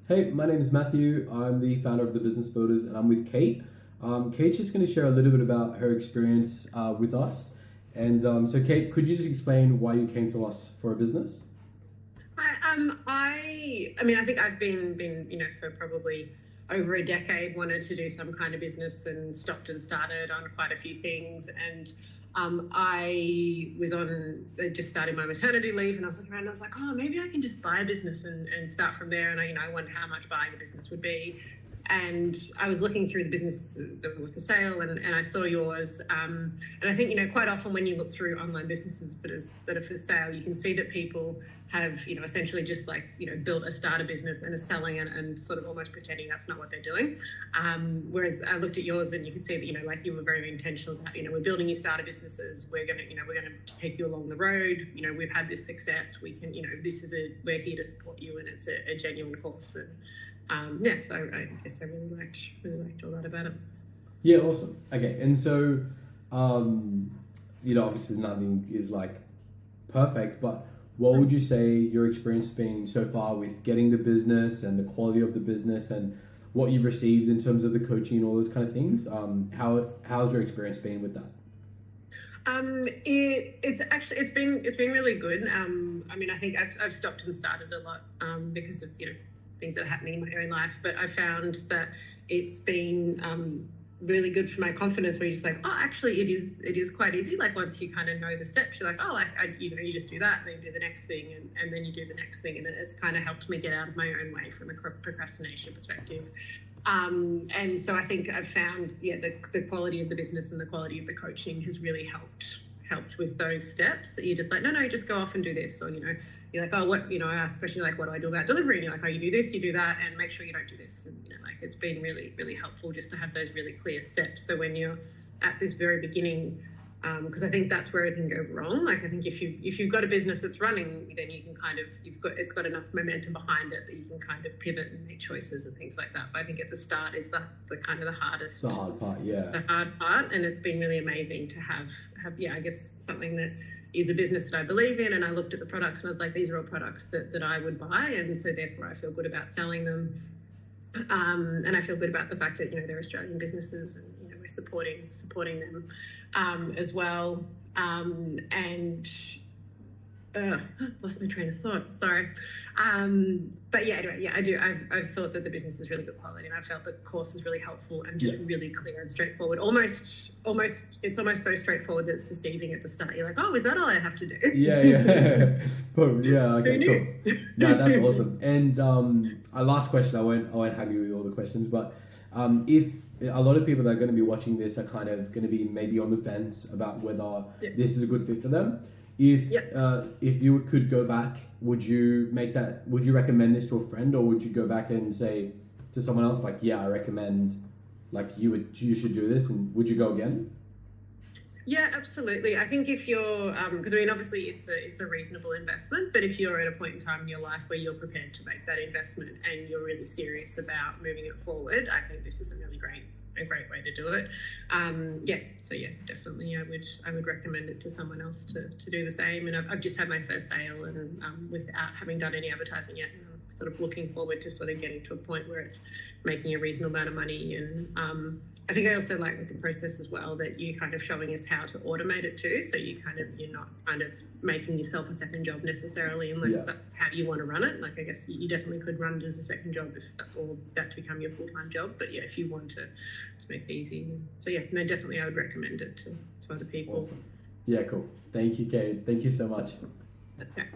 Hey, my name is Matthew. I'm the founder of the Business Builders, and I'm with Kate. Kate's just going to share a little bit about her experience with us. So, Kate, could you just explain why you came to us for a business? I think I've been, for probably over a decade, wanted to do some kind of business and stopped and started on quite a few things. And I was just starting my maternity leave, and I was looking around, and I was like, oh, maybe I can just buy a business and start from there. And I wondered how much buying a business would be. And I was looking through the business that were for sale, and I saw yours. And I think, quite often when you look through online businesses that are for sale, you can see that people have, essentially just like, built a starter business and are selling it and sort of almost pretending that's not what they're doing. Whereas I looked at yours and you could see that, like you were very intentional about, we're building you starter businesses. We're going to take you along the road. We've had this success. We can, we're here to support you, and it's a genuine course. And so I guess I really liked all that about it. Yeah, awesome. Okay, and so, obviously nothing is like perfect, but what would you say your experience been so far with getting the business and the quality of the business and what you've received in terms of the coaching and all those kind of things? How's your experience been with that? It's been really good. I think I've stopped and started a lot because of things that are happening in my own life, but I found that it's been really good for my confidence, where you're just like, oh, actually it is quite easy. Like once you kind of know the steps, you're like, oh, you just do that, and then you do the next thing, and then you do the next thing, and it's kind of helped me get out of my own way from a procrastination perspective. And so I think I've found, the quality of the business and the quality of the coaching has really helped with those steps. That you're just like, no, just go off and do this. Or, you're like, oh, what, I ask a question like, what do I do about delivery? And you're like, oh, you do this, you do that, and make sure you don't do this. And, like it's been really, really helpful just to have those really clear steps. So when you're at this very beginning, because I think that's where it can go wrong. Like I think if you've got a business that's running, then you can kind of, it's got enough momentum behind it that you can kind of pivot and make choices and things like that. But I think at the start is the kind of the hardest, The hard part, yeah. the hard part. And it's been really amazing to have I guess something that is a business that I believe in. And I looked at the products and I was like, these are all products that I would buy, and so therefore I feel good about selling them. And I feel good about the fact that they're Australian businesses, and we're supporting them as well. And lost my train of thought. Sorry. But anyway, I do. I've thought that the business is really good quality, and I felt the course is really helpful and just really clear and straightforward. It's almost so straightforward that it's deceiving at the start. You're like, oh, is that all I have to do? Yeah. Boom. Yeah. Who Okay. knew? Cool. No, that's awesome. And our last question, I won't have you with all the questions, but if a lot of people that are going to be watching this are kind of going to be maybe on the fence about whether this is a good fit for them. If you could go back, would you recommend this to a friend, or would you go back and say to someone else like, I recommend, like you should do this, and would you go again? Yeah, absolutely. I think if you're, because obviously it's a reasonable investment, but if you're at a point in time in your life where you're prepared to make that investment and you're really serious about moving it forward, I think this is a great way to do it. Definitely, I would recommend it to someone else to do the same. And I've just had my first sale, and without having done any advertising yet, and I'm sort of looking forward to sort of getting to a point where it's making a reasonable amount of money. And I think I also like with the process as well that you kind of showing us how to automate it too. So you're not kind of making yourself a second job necessarily, unless that's how you want to run it. Like I guess you definitely could run it as a second job if that's all that to become your full-time job. But if you want to make it easy. So no, definitely I would recommend it to other people. Awesome. Yeah, cool. Thank you, Kate. Thank you so much. That's it.